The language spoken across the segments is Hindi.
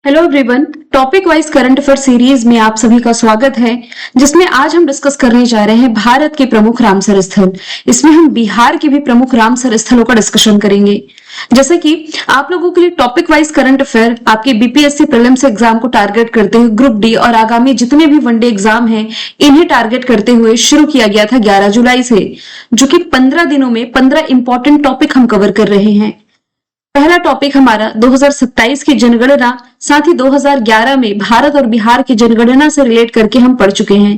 Hello everyone. Topic wise current affair series में आप सभी का स्वागत है, जिसमें आज हम डिस्कस करने जा रहे हैं भारत के प्रमुख रामसर स्थल। इसमें हम बिहार के भी प्रमुख रामसर स्थलों का डिस्कशन करेंगे। जैसे कि आप लोगों के लिए टॉपिक वाइज करंट अफेयर आपके बीपीएससी प्रीलिम्स एग्जाम को टारगेट करते हुए ग्रुप डी और आगामी जितने भी वनडे एग्जाम हैं इन्हें टारगेट करते हुए शुरू किया गया था 11 जुलाई से, जो कि 15 दिनों में 15 इंपॉर्टेंट टॉपिक हम कवर कर रहे हैं। पहला टॉपिक हमारा 2027 की जनगणना, साथ ही 2011 में भारत और बिहार की जनगणना से रिलेट करके हम पढ़ चुके हैं।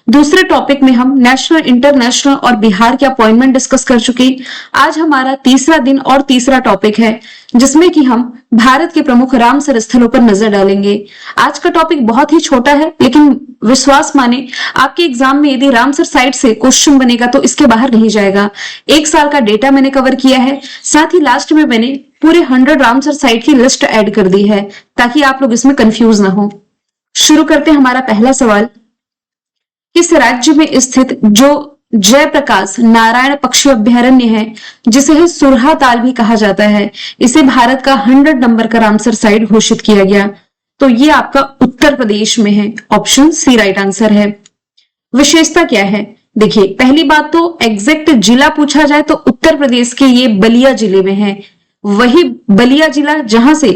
दूसरे टॉपिक में हम नेशनल, इंटरनेशनल और बिहार के अपॉइंटमेंट डिस्कस कर चुके। आज हमारा तीसरा दिन और तीसरा टॉपिक है, जिसमें कि हम भारत के प्रमुख रामसर स्थलों पर नजर डालेंगे। आज का टॉपिक बहुत ही छोटा है, लेकिन विश्वास माने आपके एग्जाम में यदि रामसर साइट से क्वेश्चन बनेगा तो इसके बाहर नहीं जाएगा। एक साल का डेटा मैंने कवर किया है, साथ ही लास्ट में मैंने पूरे 100 रामसर साइट की लिस्ट ऐड कर दी है, ताकि आप लोग इसमें कंफ्यूज ना हो। शुरू करते हैं हमारा पहला सवाल। किस राज्य में स्थित जो जयप्रकाश नारायण पक्षी अभ्यारण्य है, जिसे है सुरहा ताल भी कहा जाता है, इसे भारत का 100 नंबर का रामसर साइट घोषित किया गया? तो ये आपका उत्तर प्रदेश में है। ऑप्शन सी राइट आंसर है। विशेषता क्या है? देखिए, पहली बात तो एग्जैक्ट जिला पूछा जाए तो उत्तर प्रदेश के ये बलिया जिले में है। वही बलिया जिला जहां से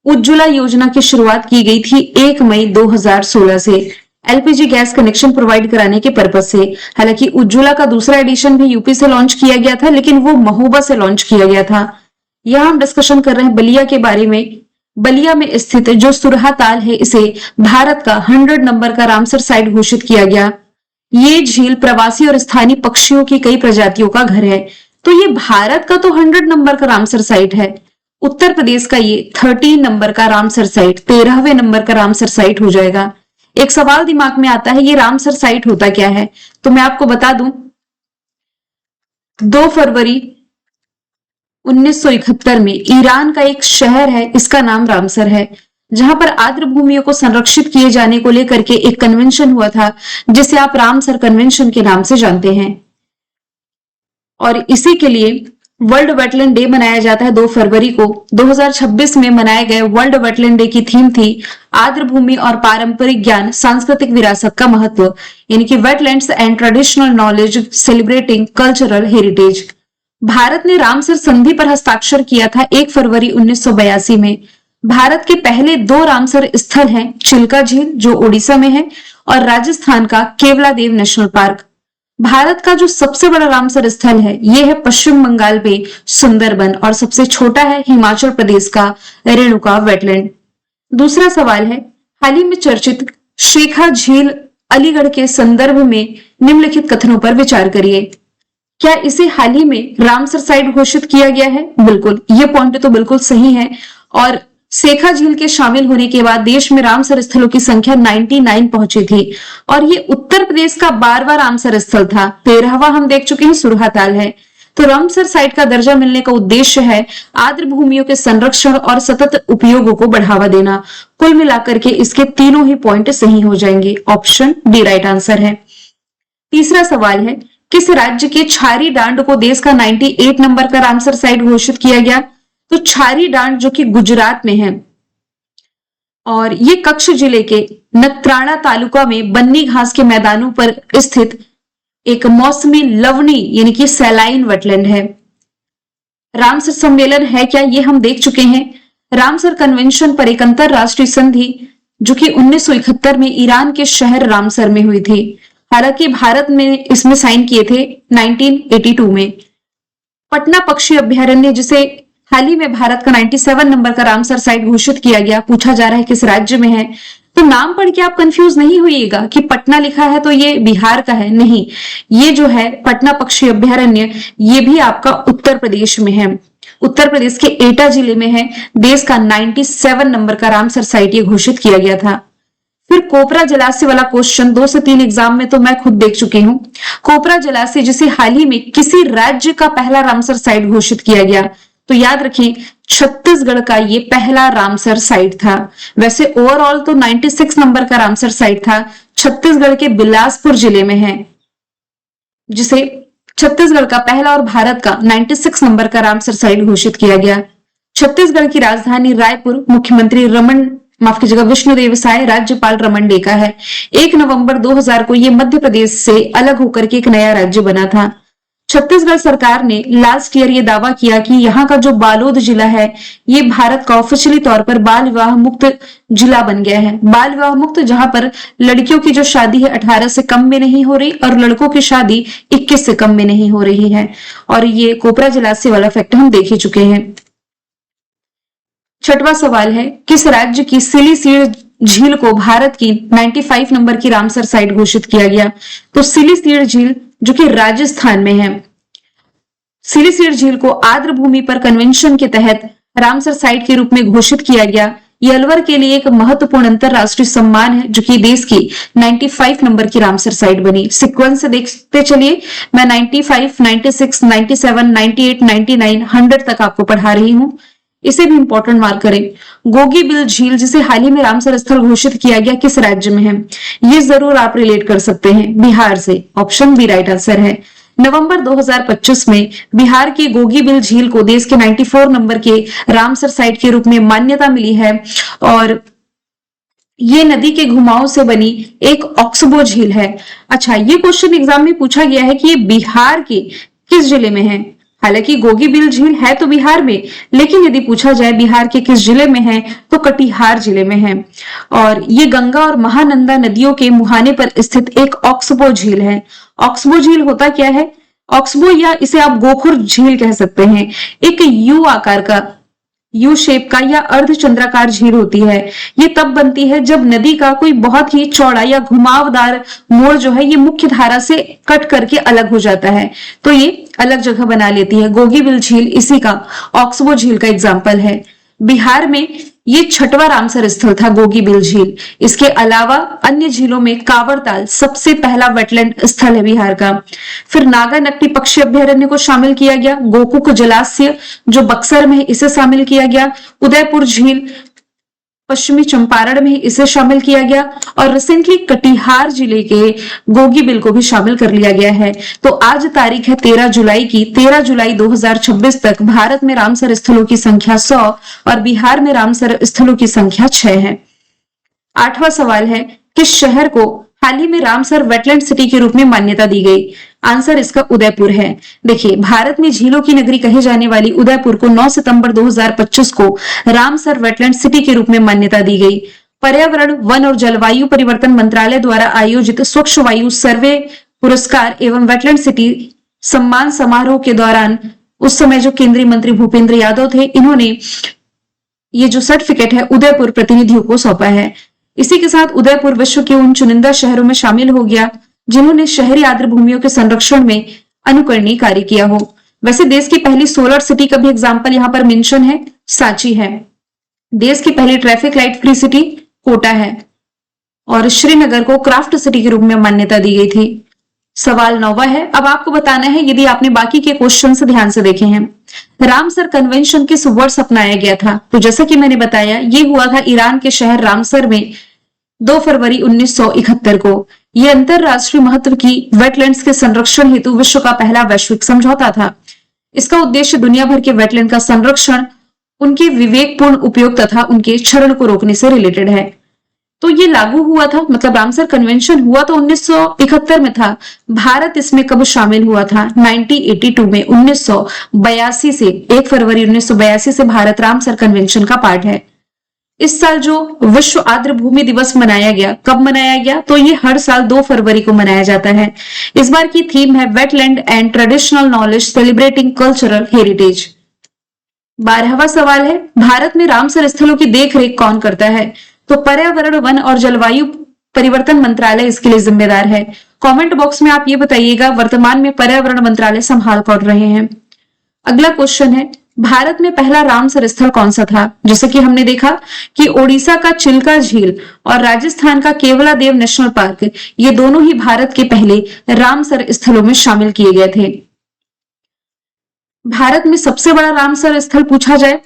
उज्ज्वला योजना की शुरुआत की गई थी 1 मई 2016 से, एलपीजी गैस कनेक्शन प्रोवाइड कराने के पर्पज से। हालांकि उज्ज्वला का दूसरा एडिशन भी यूपी से लॉन्च किया गया था, लेकिन वो महोबा से लॉन्च किया गया था। यहां हम डिस्कशन कर रहे हैं बलिया के बारे में। बलिया में स्थित जो सुरहा ताल है, इसे भारत का 100 नंबर का रामसर साइट घोषित किया गया। ये झील प्रवासी और स्थानीय पक्षियों की कई प्रजातियों का घर है। तो ये भारत का तो 100 नंबर का रामसर साइट है, उत्तर प्रदेश का ये 13 नंबर का रामसर साइट, 13वें नंबर का रामसर साइट हो जाएगा। एक सवाल दिमाग में आता है, ये रामसर साइट होता क्या है? तो मैं आपको बता दूं, 2 फरवरी 1971 में ईरान का एक शहर है, इसका नाम रामसर है, जहां पर आर्द्र भूमियों को संरक्षित किए जाने को लेकर के एक कन्वेंशन हुआ था, जिसे आप रामसर कन्वेंशन के नाम से जानते हैं। और इसी के लिए वर्ल्ड वेटलैंड डे मनाया जाता है 2 फरवरी को। 2026 में मनाए गए वर्ल्ड वेटलैंड डे की थीम थी आर्द्र भूमि और पारंपरिक ज्ञान, सांस्कृतिक विरासत का महत्व, यानी कि wetlands and traditional knowledge celebrating cultural heritage. Bharat ने रामसर संधि पर हस्ताक्षर किया था 1 फरवरी 1982 में। भारत के पहले 2 रामसर स्थल हैं, चिल्का झील जो ओडिशा में है, और राजस्थान का केवलादेव नेशनल पार्क। भारत का जो सबसे बड़ा रामसर स्थल है, यह है पश्चिम बंगाल में सुंदरबन, और सबसे छोटा है हिमाचल प्रदेश का रेणुका वेटलैंड। दूसरा सवाल है, हाल ही में चर्चित शेखा झील अलीगढ़ के संदर्भ में निम्नलिखित कथनों पर विचार करिए। क्या इसे हाल ही में रामसर साइट घोषित किया गया है? बिल्कुल, ये पॉइंट तो बिल्कुल सही है। और शेखा झील के शामिल होने के बाद देश में रामसर स्थलों की संख्या 99 पहुंची थी, और ये उत्तर प्रदेश का 12वां रामसर स्थल था। 13वां हम देख चुके हैं, सुरहा ताल है। तो रामसर साइट का दर्जा मिलने का उद्देश्य है आर्द्र भूमियों के संरक्षण और सतत उपयोगों को बढ़ावा देना। कुल मिलाकर के इसके तीनों ही पॉइंट सही हो जाएंगे। ऑप्शन डी राइट आंसर है। तीसरा सवाल है, किस राज्य के छारी डांड को देश का 98 नंबर का रामसर साइट घोषित किया गया? तो छारी डांड जो कि गुजरात में है, और ये कच्छ जिले के नत्राणा तालुका में बन्नी घास के मैदानों पर स्थित एक मौसमी लवणी यानी कि सैलाइन वेटलैंड है। रामसर सम्मेलन है क्या, ये हम देख चुके हैं। रामसर कन्वेंशन पर एक अंतरराष्ट्रीय संधि जो कि 1971 में ईरान के शहर रामसर में हुई थी। हालांकि भारत में इसमें साइन किए थे 1982 में। पटना पक्षी अभ्यारण्य, जिसे हाल ही में भारत का 97 नंबर का रामसर साइट घोषित किया गया, पूछा जा रहा है किस राज्य में है। तो नाम पढ़ के आप कंफ्यूज नहीं होइएगा कि पटना लिखा है तो ये बिहार का है, नहीं। ये जो है पटना पक्षी अभ्यारण्य, ये भी आपका उत्तर प्रदेश में है, उत्तर प्रदेश के एटा जिले में है। देश का 97 नंबर का रामसर साइट ये घोषित किया गया था। फिर कोपरा जलाशय वाला क्वेश्चन 2 से 3 एग्जाम में तो मैं खुद देख चुकी हूँ। कोपरा जलाशय जिसे हाल ही में किसी राज्य का पहला रामसर साइट घोषित किया गया, तो याद रखें छत्तीसगढ़ का ये पहला रामसर साइट था। वैसे ओवरऑल तो 96 नंबर का रामसर साइट था, छत्तीसगढ़ के बिलासपुर जिले में है, जिसे छत्तीसगढ़ का पहला और भारत का 96 नंबर का रामसर साइट घोषित किया गया। छत्तीसगढ़ की राजधानी रायपुर मुख्यमंत्री रमन माफ कीजिएगा, विष्णु देवसाय राज्यपाल रमन डेका है। 1 नवंबर 2000 को ये मध्य प्रदेश से अलग होकर के एक नया राज्य बना था। छत्तीसगढ़ सरकार ने लास्ट ईयर ये दावा किया कि यहाँ का जो बालोद जिला है ये भारत का ऑफिशियली तौर पर बाल विवाह मुक्त जिला बन गया है। बाल विवाह मुक्त, जहां पर लड़कियों की जो शादी है 18 से कम में नहीं हो रही और लड़कों की शादी 21 से कम में नहीं हो रही है। और ये कोपरा जलाशय वाला फैक्ट हम देख ही चुके हैं। छठवां सवाल है, किस राज्य की सिलीसीड झील को भारत की 95 नंबर की रामसर साइट घोषित किया गया? तो सिलीसीड झील जो कि राजस्थान में है, सिलीसीड झील को आर्द्र भूमि पर कन्वेंशन के तहत रामसर साइट के रूप में घोषित किया गया। ये अलवर के लिए एक महत्वपूर्ण अंतरराष्ट्रीय सम्मान है जो कि देश की 95 नंबर की रामसर साइट बनी। सीक्वेंस से देखते चलिए, मैं 95, 96, 97, 98, 99, 100 तक आपको पढ़ा रही हूं। इसे भी इंपॉर्टेंट मार्क करें। गोगीबिल झील जिसे हाल ही में रामसर स्थल घोषित किया गया किस राज्य में है? ये जरूर आप रिलेट कर सकते हैं, बिहार से। ऑप्शन बी राइट आंसर है। नवंबर 2025 में बिहार की गोगीबिल झील को देश के 94 नंबर के रामसर साइट के रूप में मान्यता मिली है और ये नदी के घुमाव से बनी एक ऑक्सबो झील है। अच्छा, ये क्वेश्चन एग्जाम में पूछा गया है कि ये बिहार के किस जिले में है। हालांकि गोगीबिल झील है तो बिहार में, लेकिन यदि पूछा जाए बिहार के किस जिले में है तो कटिहार जिले में है। और ये गंगा और महानंदा नदियों के मुहाने पर स्थित एक ऑक्सबो झील है। ऑक्सबो झील होता क्या है? ऑक्सबो या इसे आप गोखुर झील कह सकते हैं, एक यू आकार का, यू शेप का या अर्धचंद्राकार झील होती है। ये तब बनती है जब नदी का कोई बहुत ही चौड़ा या घुमावदार मोड़ जो है ये मुख्य धारा से कट करके अलग हो जाता है, तो ये अलग जगह बना लेती है। गोगीबिल झील इसी का, ऑक्सबो झील का एग्जाम्पल है। बिहार में ये छठवां रामसर स्थल था गोगीबिल झील। इसके अलावा अन्य झीलों में कांवरताल सबसे पहला वेटलैंड स्थल है बिहार का। फिर नागानक्टी पक्षी अभ्यारण्य को शामिल किया गया। गोकुक जलाशय जो बक्सर में है इसे शामिल किया गया। उदयपुर झील पश्चिमी चंपारण में इसे शामिल किया गया और रिसेंटली कटिहार जिले के गोगीबिल को भी शामिल कर लिया गया है। तो आज तारीख है 13 जुलाई की। 13 जुलाई 2026 तक भारत में रामसर स्थलों की संख्या 100 और बिहार में रामसर स्थलों की संख्या 6 है। 8वां सवाल है, किस शहर को हाल ही में रामसर वेटलैंड सिटी के रूप में मान्यता दी गई? आंसर इसका उदयपुर है। देखिए, भारत में झीलों की नगरी कही जाने वाली उदयपुर को 9 सितंबर 2025 को रामसर वेटलैंड सिटी के रूप में मान्यता दी गई। पर्यावरण, वन और जलवायु परिवर्तन मंत्रालय द्वारा आयोजित स्वच्छ वायु सर्वे पुरस्कार एवं वेटलैंड सिटी सम्मान समारोह के दौरान उस समय जो केंद्रीय मंत्री भूपेंद्र यादव थे, इन्होंने ये जो सर्टिफिकेट है उदयपुर प्रतिनिधियों को सौंपा है। इसी के साथ उदयपुर विश्व के उन चुनिंदा शहरों में शामिल हो गया जिन्होंने शहरी आर्द्र भूमियों के संरक्षण में अनुकरणीय कार्य किया हो। वैसे देश की पहली सोलर सिटी का भी एग्जाम्पल यहाँ पर मेंशन है, सांची है। देश की पहली traffic light free city Kota है और श्रीनगर को क्राफ्ट सिटी के रूप में मान्यता दी गई थी। सवाल 9वां है, अब आपको बताना है यदि आपने बाकी के क्वेश्चन ध्यान से देखे हैं, रामसर कन्वेंशन किस वर्ष अपनाया गया था? तो जैसा कि मैंने बताया, ये हुआ था ईरान के शहर रामसर में 2 फरवरी 1971 को। यह अंतरराष्ट्रीय महत्व की वेटलैंड्स के संरक्षण हेतु विश्व का पहला वैश्विक समझौता था। इसका उद्देश्य दुनिया भर के वेटलैंड का संरक्षण, उनके विवेकपूर्ण उपयोग तथा उनके क्षरण को रोकने से रिलेटेड है। तो ये लागू हुआ था, मतलब रामसर कन्वेंशन हुआ तो 1971 में था। भारत इसमें कब शामिल हुआ था? 1982 में। 1982 से 1 फरवरी 1982 से भारत रामसर कन्वेंशन का पार्ट है। इस साल जो विश्व आर्द्र भूमि दिवस मनाया गया, कब मनाया गया? तो ये हर साल 2 फरवरी को मनाया जाता है। इस बार की थीम है wetland and traditional knowledge celebrating cultural heritage. 12वां सवाल है, भारत में रामसर स्थलों की देखरेख कौन करता है? तो पर्यावरण, वन और जलवायु परिवर्तन मंत्रालय इसके लिए जिम्मेदार है। कमेंट बॉक्स में आप ये बताइएगा वर्तमान में पर्यावरण मंत्रालय संभाल कौन रहे हैं। अगला क्वेश्चन है, भारत में पहला रामसर स्थल कौन सा था? जैसे कि हमने देखा कि ओडिशा का चिल्का झील और राजस्थान का केवलादेव नेशनल पार्क, ये दोनों ही भारत के पहले रामसर स्थलों में शामिल किए गए थे। भारत में सबसे बड़ा रामसर स्थल पूछा जाए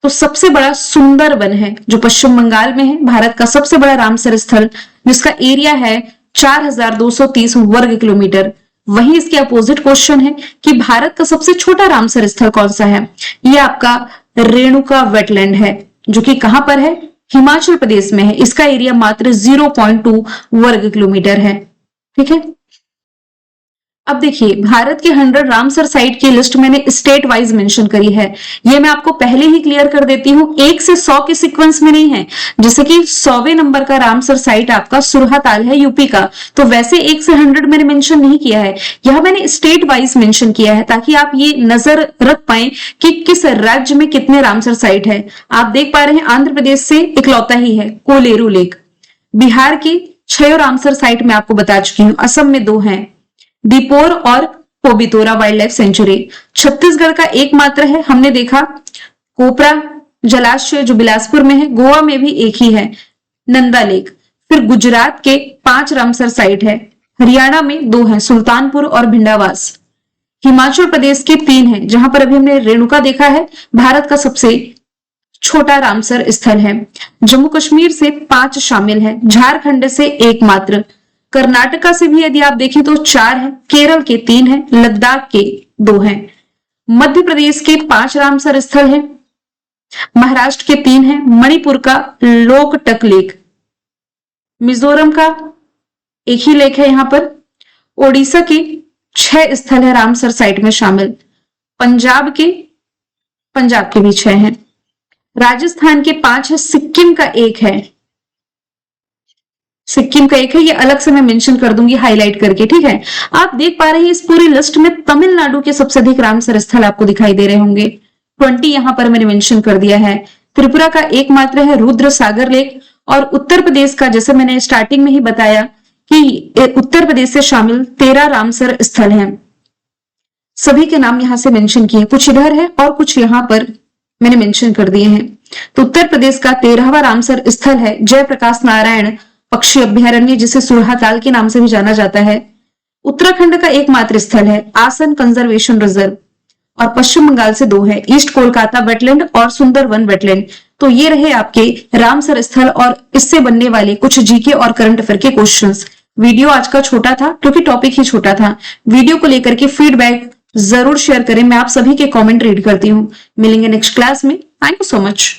तो सबसे बड़ा सुंदरबन है जो पश्चिम बंगाल में है। भारत का सबसे बड़ा रामसर स्थल जिसका एरिया है 4230 वर्ग किलोमीटर। वहीं इसके अपोजिट क्वेश्चन है कि भारत का सबसे छोटा रामसर स्थल कौन सा है? ये आपका रेणुका वेटलैंड है जो कि कहां पर है? हिमाचल प्रदेश में है। इसका एरिया मात्र 0.2 वर्ग किलोमीटर है। ठीक है, अब देखिए भारत के 100 रामसर साइट की लिस्ट मैंने स्टेट वाइज मेंशन करी है। ये मैं आपको पहले ही क्लियर कर देती हूँ, 1 से 100 के सीक्वेंस में नहीं है। जैसे कि 100वें नंबर का रामसर साइट आपका सुरहाताल है यूपी का, तो वैसे 1 से 100 मैंने मेंशन नहीं किया है, यह मैंने स्टेट वाइज मेंशन किया है ताकि आप ये नजर रख पाए कि किस राज्य में कितने रामसर साइट है। आप देख पा रहे हैं आंध्र प्रदेश से इकलौता ही है कोलेरू लेक। बिहार की 6 रामसर साइट मैं आपको बता चुकी हूँ। असम में 2 हैं, दीपोर और Pobitora wild life sanctuary. Chhattisgarh का एकमात्र है, हमने देखा कोपरा जलाशय जो बिलासपुर में है। गोवा में भी एक ही है, नंदा लेक। फिर गुजरात के 5 रामसर साइट है, हरियाणा में 2 हैं, सुल्तानपुर और भिंडावास। हिमाचल प्रदेश के 3 हैं, जहां पर अभी हमने रेणुका देखा है, भारत का सबसे छोटा रामसर स्थल है। जम्मू कश्मीर से 5 शामिल है, झारखंड से 1 मात्र, कर्नाटका से भी यदि आप देखें तो 4 है, केरल के 3 है, लद्दाख के 2 हैं, मध्य प्रदेश के 5 रामसर स्थल है, महाराष्ट्र के 3 है, मणिपुर का लोकटक लेक, मिजोरम का 1 ही लेक है यहां पर, ओडिशा के 6 स्थल है रामसर साइट में शामिल, पंजाब के भी 6 हैं, राजस्थान के 5 है, सिक्किम का 1 है, ये अलग से मैं मेंशन कर दूंगी हाईलाइट करके। ठीक है, आप देख पा रहे हैं इस पूरी लिस्ट में तमिलनाडु के सबसे अधिक रामसर स्थल आपको दिखाई दे रहे होंगे, 20 यहां पर मैंने मेंशन कर दिया है। त्रिपुरा का एकमात्र है रुद्र सागर लेक, और उत्तर प्रदेश का जैसे मैंने स्टार्टिंग में ही बताया कि उत्तर प्रदेश से शामिल 13 रामसर स्थल हैं। सभी के नाम यहां से मेंशन किए, कुछ इधर है और कुछ यहां पर मैंने मेंशन कर दिए हैं। तो उत्तर प्रदेश का 13वां रामसर स्थल है जयप्रकाश नारायण पक्षी अभ्यारण्य, जिसे सुरहाताल के नाम से भी जाना जाता है। उत्तराखंड का एकमात्र स्थल है आसन कंजर्वेशन रिजर्व, और पश्चिम बंगाल से 2 है, ईस्ट कोलकाता वेटलैंड और सुंदरवन वेटलैंड। तो ये रहे आपके रामसर स्थल और इससे बनने वाले कुछ जीके और करंट अफेयर के क्वेश्चंस। वीडियो आज का छोटा था क्योंकि टॉपिक ही छोटा था। वीडियो को लेकर के फीडबैक जरूर शेयर करें, मैं आप सभी के कमेंट रीड करती हूँ। मिलेंगे नेक्स्ट क्लास में। Thank you so much.